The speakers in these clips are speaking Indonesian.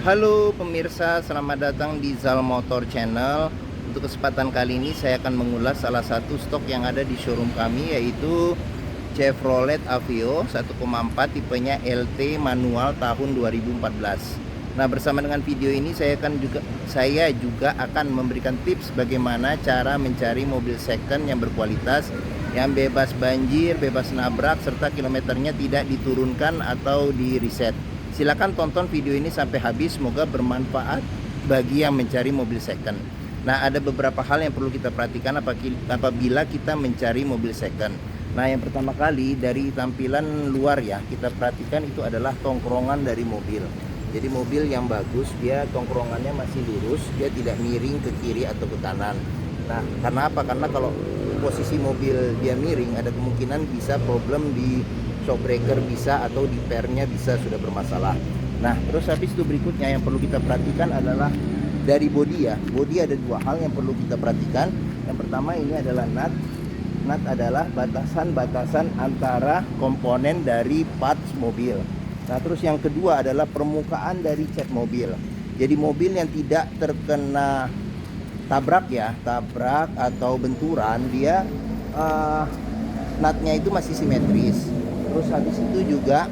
Halo pemirsa, selamat datang di Zal Motor Channel. Untuk kesempatan kali ini saya akan mengulas salah satu stok yang ada di showroom kami, yaitu Chevrolet Aveo 1,4 tipenya LT manual tahun 2014. Nah, bersama dengan video ini saya juga akan memberikan tips bagaimana cara mencari mobil second yang berkualitas, yang bebas banjir, bebas nabrak, serta kilometernya tidak diturunkan atau di reset. Silakan tonton video ini sampai habis, semoga bermanfaat bagi yang mencari mobil second. Nah, ada beberapa hal yang perlu kita perhatikan apabila kita mencari mobil second. Nah, yang pertama kali dari tampilan luar ya, kita perhatikan itu adalah tongkrongan dari mobil. Jadi mobil yang bagus, dia tongkrongannya masih lurus, dia tidak miring ke kiri atau ke kanan. Nah, karena apa? Karena kalau posisi mobil dia miring, ada kemungkinan bisa problem di shockbreaker bisa, atau di pernya bisa sudah bermasalah. Nah, terus habis itu berikutnya yang perlu kita perhatikan adalah dari bodi ya. Bodi ada dua hal yang perlu kita perhatikan. Yang pertama ini adalah nut. Nut adalah batasan-batasan antara komponen dari parts mobil. Nah, terus yang kedua adalah permukaan dari cat mobil. Jadi mobil yang tidak terkena tabrak atau benturan, dia nutnya itu masih simetris. Terus habis itu juga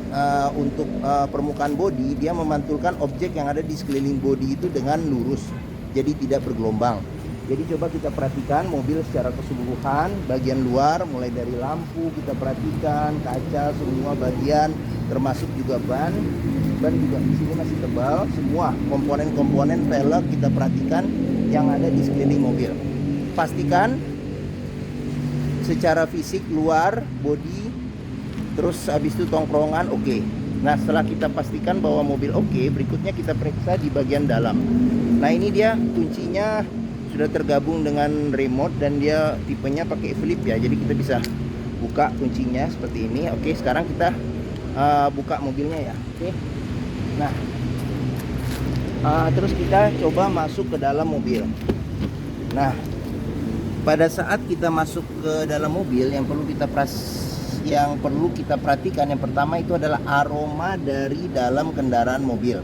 untuk permukaan bodi, dia memantulkan objek yang ada di sekeliling bodi itu dengan lurus, jadi tidak bergelombang. Jadi coba kita perhatikan mobil secara keseluruhan, bagian luar mulai dari lampu kita perhatikan, kaca, semua bagian, termasuk juga ban juga di sini masih tebal. Semua komponen-komponen velg kita perhatikan yang ada di sekeliling mobil. Pastikan secara fisik luar bodi, terus habis itu tongkrongan oke. Nah, setelah kita pastikan bahwa mobil oke, berikutnya kita periksa di bagian dalam. Nah, ini dia kuncinya sudah tergabung dengan remote dan dia tipenya pakai flip ya. Jadi kita bisa buka kuncinya seperti ini. Oke, sekarang kita buka mobilnya ya. Oke. Nah, terus kita coba masuk ke dalam mobil. Nah, pada saat kita masuk ke dalam mobil, yang perlu kita perhatikan yang pertama itu adalah aroma dari dalam kendaraan mobil.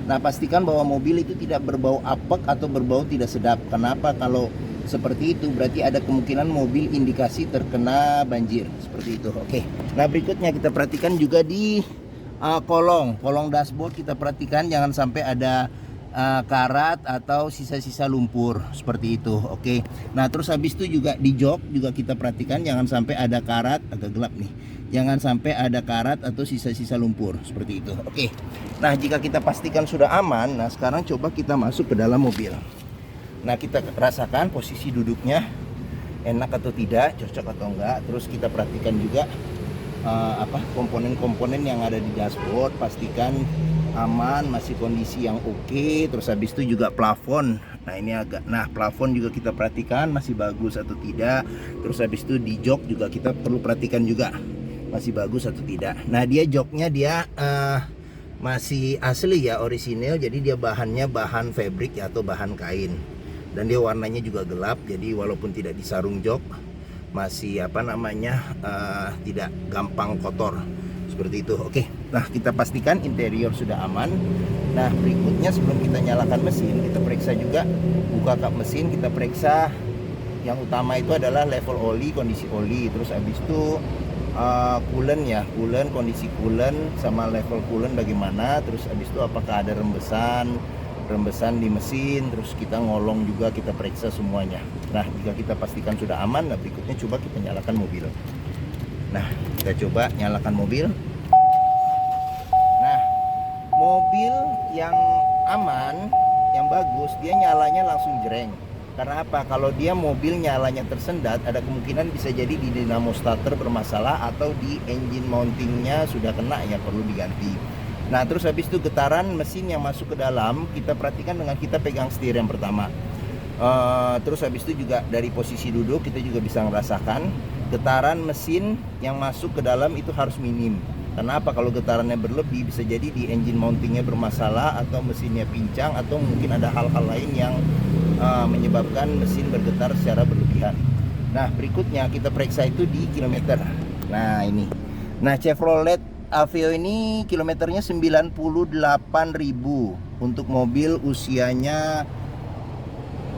Nah, pastikan bahwa mobil itu tidak berbau apek atau berbau tidak sedap. Kenapa? Kalau seperti itu berarti ada kemungkinan mobil indikasi terkena banjir, seperti itu. Oke. Nah, berikutnya kita perhatikan juga di kolong dashboard, kita perhatikan jangan sampai ada karat atau sisa-sisa lumpur seperti itu. Oke. Nah, terus habis itu juga di jok juga kita perhatikan jangan sampai ada karat, agak gelap nih. Jangan sampai ada karat atau sisa-sisa lumpur seperti itu. Oke. Nah, jika kita pastikan sudah aman, nah sekarang coba kita masuk ke dalam mobil. Nah, kita rasakan posisi duduknya enak atau tidak, cocok atau enggak. Terus kita perhatikan juga komponen-komponen yang ada di dashboard, pastikan aman, masih kondisi yang oke. Terus habis itu juga plafon. Nah, plafon juga kita perhatikan masih bagus atau tidak. Terus habis itu di jok juga kita perlu perhatikan juga masih bagus atau tidak. Nah, dia joknya dia masih asli ya, orisinil. Jadi dia bahannya bahan fabric ya, atau bahan kain. Dan dia warnanya juga gelap. Jadi walaupun tidak disarung jok, masih tidak gampang kotor seperti itu. Oke. Nah, kita pastikan interior sudah aman. Nah, berikutnya sebelum kita nyalakan mesin, kita periksa juga buka kap mesin. Kita periksa yang utama itu adalah level oli, kondisi oli. Terus habis itu coolant ya, kondisi coolant sama level coolant bagaimana. Terus habis itu apakah ada rembesan di mesin. Terus kita ngolong juga, kita periksa semuanya. Nah, jika kita pastikan sudah aman, nah berikutnya coba kita nyalakan mobil. Nah, kita coba nyalakan mobil. Nah, mobil yang aman, yang bagus, dia nyalanya langsung jreng. Karena apa? Kalau dia mobil nyalanya tersendat, ada kemungkinan bisa jadi di dinamo starter bermasalah atau di engine mountingnya sudah kena ya, perlu diganti. Nah, terus habis itu getaran mesin yang masuk ke dalam kita perhatikan dengan kita pegang setir yang pertama. Terus habis itu juga dari posisi duduk kita juga bisa merasakan getaran mesin yang masuk ke dalam itu harus minim. Kenapa? Kalau getarannya berlebih bisa jadi di engine mountingnya bermasalah, atau mesinnya pincang, atau mungkin ada hal-hal lain yang menyebabkan mesin bergetar secara berlebihan. Nah, berikutnya kita periksa itu di kilometer. Nah, ini. Nah, Chevrolet Aveo ini kilometernya 98.000 untuk mobil usianya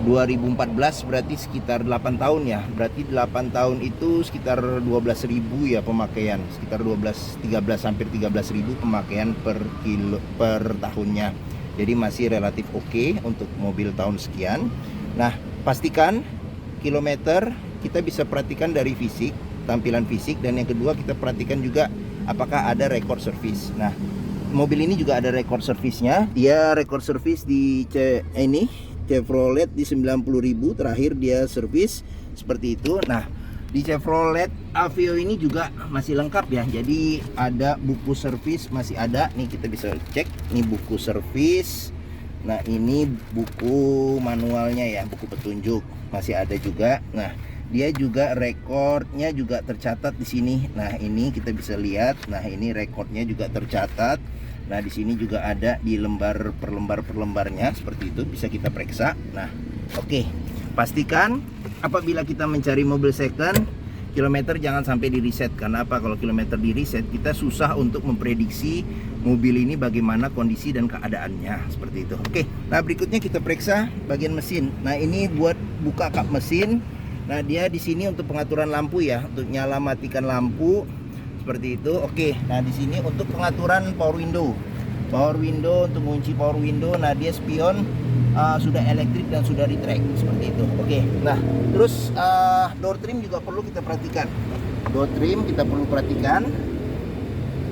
2014, berarti sekitar 8 tahun ya. Berarti 8 tahun itu sekitar 12.000 ya pemakaian, sekitar 13 hampir 13.000 pemakaian per tahunnya. Jadi masih relatif oke untuk mobil tahun sekian. Nah, pastikan kilometer kita bisa perhatikan dari fisik, tampilan fisik, dan yang kedua kita perhatikan juga apakah ada record service. Nah, mobil ini juga ada record service-nya. Dia record service di Chevrolet di 90.000 terakhir dia servis seperti itu. Nah, di Chevrolet Aveo ini juga masih lengkap ya. Jadi ada buku servis masih ada. Nih kita bisa cek nih buku servis. Nah, ini buku manualnya ya, buku petunjuk masih ada juga. Nah, dia juga rekornya juga tercatat di sini. Nah, ini kita bisa lihat. Nah, ini rekornya juga tercatat. Nah, di sini juga ada di lembar per lembarnya seperti itu, bisa kita periksa. Nah, oke. Pastikan apabila kita mencari mobil second, kilometer jangan sampai di reset. Karena apa? Kalau kilometer di reset, kita susah untuk memprediksi mobil ini bagaimana kondisi dan keadaannya seperti itu. Oke. Nah, berikutnya kita periksa bagian mesin. Nah, ini buat buka kap mesin. Nah, dia di sini untuk pengaturan lampu ya, untuk nyala matikan lampu. Seperti itu. Oke. Nah, di sini untuk pengaturan power window. Power window untuk mengunci power window. Nah, dia spion sudah elektrik dan sudah retract seperti itu. Oke. Nah, terus door trim juga perlu kita perhatikan. Door trim kita perlu perhatikan.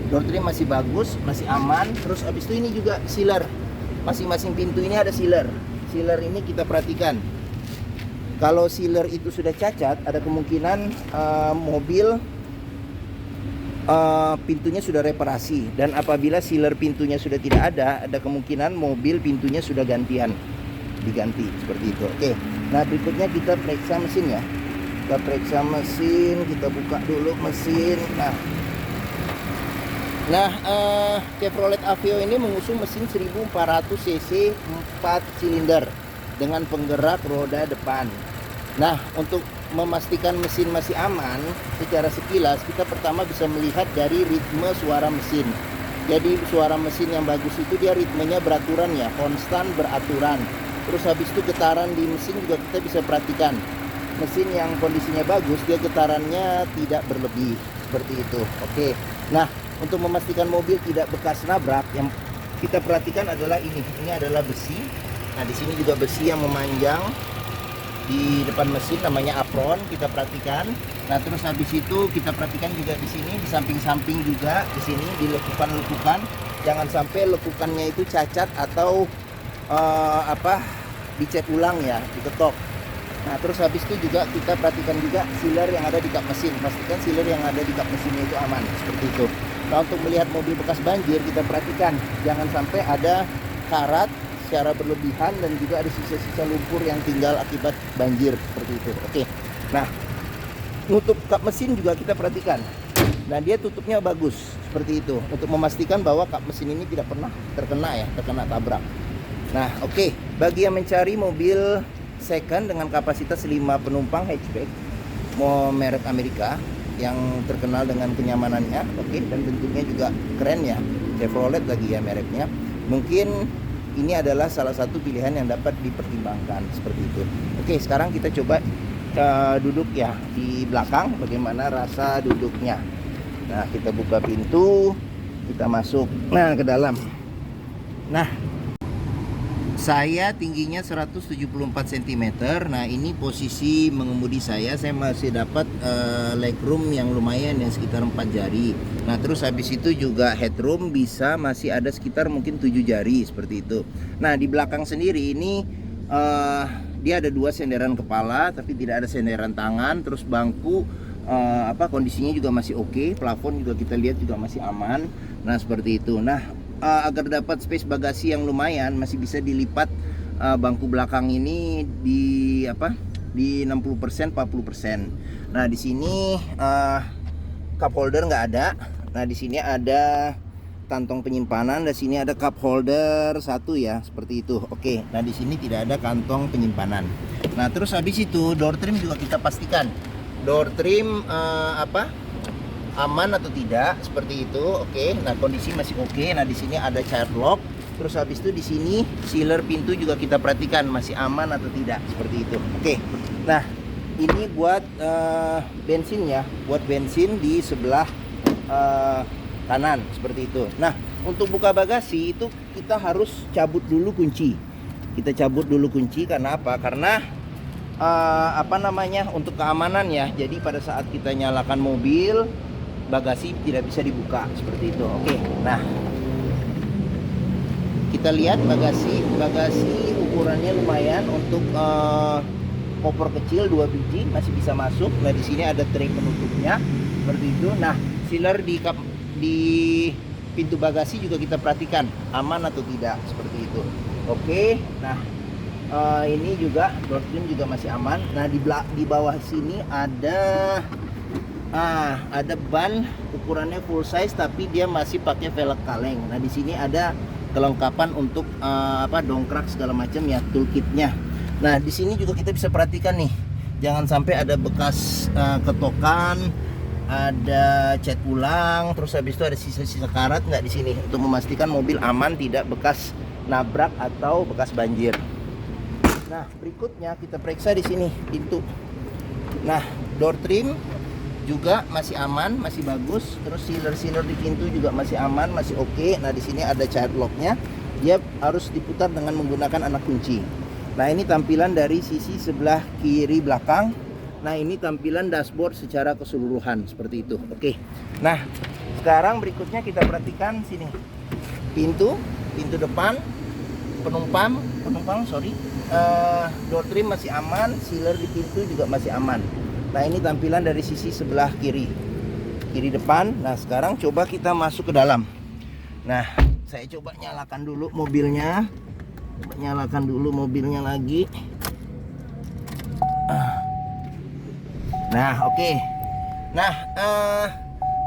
Door trim masih bagus, masih aman. Terus habis itu ini juga sealer. Masing-masing pintu ini ada sealer. Sealer ini kita perhatikan. Kalau sealer itu sudah cacat, ada kemungkinan mobil pintunya sudah reparasi, dan apabila sealer pintunya sudah tidak ada kemungkinan mobil pintunya sudah diganti seperti itu. Oke. Nah, berikutnya kita periksa mesin ya. Kita periksa mesin, kita buka dulu mesin. Nah, Chevrolet Aveo ini mengusung mesin 1400 cc 4 silinder dengan penggerak roda depan. Nah, untuk memastikan mesin masih aman, secara sekilas kita pertama bisa melihat dari ritme suara mesin. Jadi suara mesin yang bagus itu dia ritmenya beraturan ya, konstan beraturan. Terus habis itu getaran di mesin juga kita bisa perhatikan. Mesin yang kondisinya bagus, dia getarannya tidak berlebih seperti itu. Oke. Nah, untuk memastikan mobil tidak bekas nabrak, yang kita perhatikan adalah ini. Ini adalah besi. Nah, di sini juga besi yang memanjang di depan mesin, namanya apron, kita perhatikan. Nah, terus habis itu kita perhatikan juga di sini, di samping-samping juga di sini di lekukan-lekukan, jangan sampai lekukannya itu cacat atau dicek ulang ya, diketok. Nah, terus habis itu juga kita perhatikan juga sealer yang ada di kap mesin, pastikan sealer yang ada di kap mesinnya itu aman seperti itu. Nah, untuk melihat mobil bekas banjir kita perhatikan jangan sampai ada karat secara berlebihan dan juga ada sisa-sisa lumpur yang tinggal akibat banjir seperti itu. Oke. Nah, nutup kap mesin juga kita perhatikan. Dan dia tutupnya bagus seperti itu untuk memastikan bahwa kap mesin ini tidak pernah terkena tabrak. Nah, oke. Bagi yang mencari mobil second dengan kapasitas 5 penumpang hatchback, mau merek Amerika yang terkenal dengan kenyamanannya, oke, dan bentuknya juga keren ya, Chevrolet lagi ya mereknya. Mungkin ini adalah salah satu pilihan yang dapat dipertimbangkan seperti itu. Oke, sekarang kita coba duduk ya di belakang, bagaimana rasa duduknya. Nah, kita buka pintu, kita masuk ke dalam. Nah, saya tingginya 174 cm. Nah, ini posisi mengemudi saya masih dapat legroom yang lumayan yang sekitar 4 jari. Nah, terus habis itu juga headroom bisa masih ada sekitar mungkin 7 jari seperti itu. Nah, di belakang sendiri ini dia ada 2 senderan kepala tapi tidak ada senderan tangan. Terus bangku kondisinya juga masih oke. Plafon juga kita lihat juga masih aman. Nah, seperti itu. Nah, agar dapat space bagasi yang lumayan, masih bisa dilipat bangku belakang ini di 60% 40%. Nah, di sini cup holder nggak ada. Nah, di sini ada kantong penyimpanan, dan sini ada cup holder 1 ya, seperti itu. Oke. Nah, di sini tidak ada kantong penyimpanan. Nah, terus habis itu door trim juga kita pastikan. Door trim aman atau tidak seperti itu. Oke, nah kondisi masih oke. Nah di sini ada child lock. Terus habis itu di sini sealer pintu juga kita perhatikan masih aman atau tidak seperti itu. Oke, nah ini buat bensin ya, buat bensin di sebelah kanan seperti itu. Nah untuk buka bagasi itu kita harus cabut dulu kunci. Kita cabut dulu kunci karena apa? Karena untuk keamanan ya. Jadi pada saat kita nyalakan mobil, bagasi tidak bisa dibuka seperti itu. Oke, nah kita lihat bagasi ukurannya lumayan untuk koper kecil 2 biji masih bisa masuk. Nah di sini ada tray penutupnya seperti itu. Nah sealer di pintu bagasi juga kita perhatikan aman atau tidak seperti itu. Oke, nah ini juga door trim juga masih aman. Nah di bawah sini ada ban ukurannya full size tapi dia masih pakai velg kaleng. Nah di sini ada kelengkapan untuk dongkrak segala macam ya, toolkitnya. Nah di sini juga kita bisa perhatikan nih, jangan sampai ada bekas ketokan, ada cat ulang, terus habis itu ada sisa-sisa karat nggak di sini untuk memastikan mobil aman, tidak bekas nabrak atau bekas banjir. Nah berikutnya kita periksa di sini pintu. Nah door trim juga masih aman, masih bagus. Terus sealer di pintu juga masih aman, masih oke. Nah di sini ada child locknya, dia harus diputar dengan menggunakan anak kunci. Nah ini tampilan dari sisi sebelah kiri belakang. Nah ini tampilan dashboard secara keseluruhan seperti itu. Oke. Nah sekarang berikutnya kita perhatikan sini pintu depan penumpang door trim masih aman, sealer di pintu juga masih aman. Nah ini tampilan dari sisi sebelah kiri depan. Nah sekarang coba kita masuk ke dalam. Nah saya coba nyalakan dulu mobilnya. Nyalakan dulu mobilnya lagi. Nah oke. Nah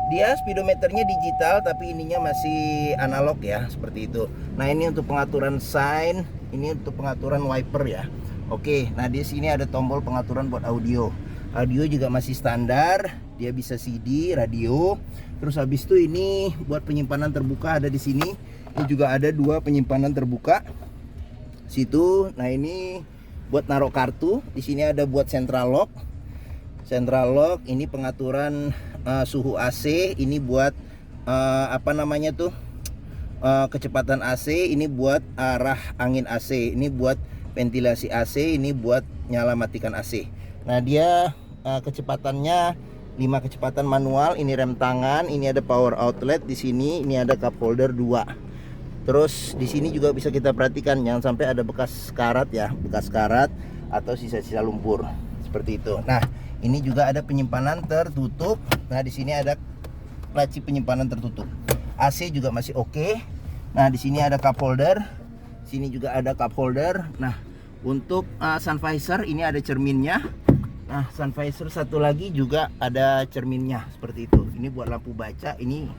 dia speedometernya digital tapi ininya masih analog ya, seperti itu. Nah ini untuk pengaturan sign, ini untuk pengaturan wiper ya. Oke, nah di sini ada tombol pengaturan buat audio. Audio juga masih standar, dia bisa CD, radio. Terus habis itu ini buat penyimpanan terbuka ada di sini. Ini juga ada 2 penyimpanan terbuka situ. Nah ini buat naruh kartu. Di sini ada buat central lock. Central lock ini pengaturan suhu AC. Ini buat kecepatan AC. Ini buat arah angin AC. Ini buat ventilasi AC. Ini buat nyala matikan AC. Nah dia kecepatannya 5 kecepatan manual. Ini rem tangan. Ini ada power outlet di sini. Ini ada cup holder 2. Terus di sini juga bisa kita perhatikan jangan sampai ada bekas karat ya, bekas karat atau sisa-sisa lumpur seperti itu. Nah ini juga ada penyimpanan tertutup. Nah di sini ada laci penyimpanan tertutup. AC juga masih oke. Nah di sini ada cup holder. Sini juga ada cup holder. Nah untuk sun visor ini ada cerminnya. Nah sun visor satu lagi juga ada cerminnya seperti itu. Ini buat lampu baca. Ini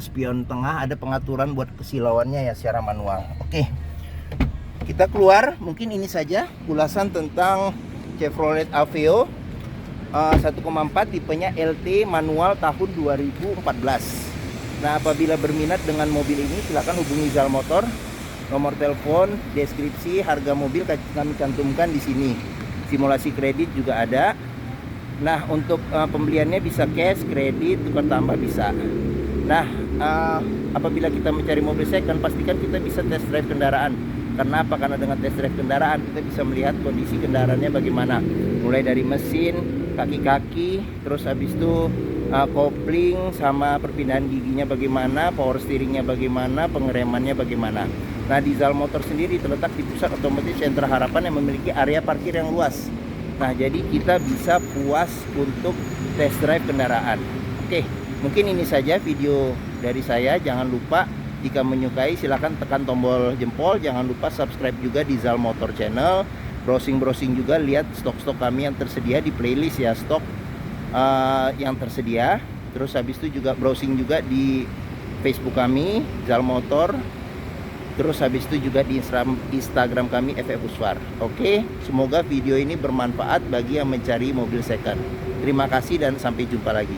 spion tengah, ada pengaturan buat kesilauannya ya secara manual. Oke, kita keluar. Mungkin ini saja ulasan tentang Chevrolet Aveo 1,4 tipenya LT manual tahun 2014. Nah apabila berminat dengan mobil ini silakan hubungi Zal Motor. Nomor telepon, deskripsi, harga mobil kami cantumkan di sini. Simulasi kredit juga ada. Nah untuk pembeliannya bisa cash, kredit, tukar tambah bisa. Nah apabila kita mencari mobil second, pastikan kita bisa test drive kendaraan. Karena apa? Karena dengan test drive kendaraan kita bisa melihat kondisi kendaraannya bagaimana, mulai dari mesin, kaki-kaki, terus habis itu kopling sama perpindahan giginya bagaimana, power steeringnya bagaimana, pengeremannya bagaimana. Nah di Zal Motor sendiri terletak di pusat otomotif Sentra Harapan yang memiliki area parkir yang luas. Nah jadi kita bisa puas untuk test drive kendaraan. Oke, mungkin ini saja video dari saya. Jangan lupa jika menyukai silahkan tekan tombol jempol. Jangan lupa subscribe juga di Zal Motor Channel. Browsing juga, lihat stok-stok kami yang tersedia di playlist ya, stok yang tersedia. Terus habis itu juga browsing juga di Facebook kami Zal Motor. Terus habis itu juga di Instagram kami FF Uswar. Oke, semoga video ini bermanfaat bagi yang mencari mobil second. Terima kasih dan sampai jumpa lagi.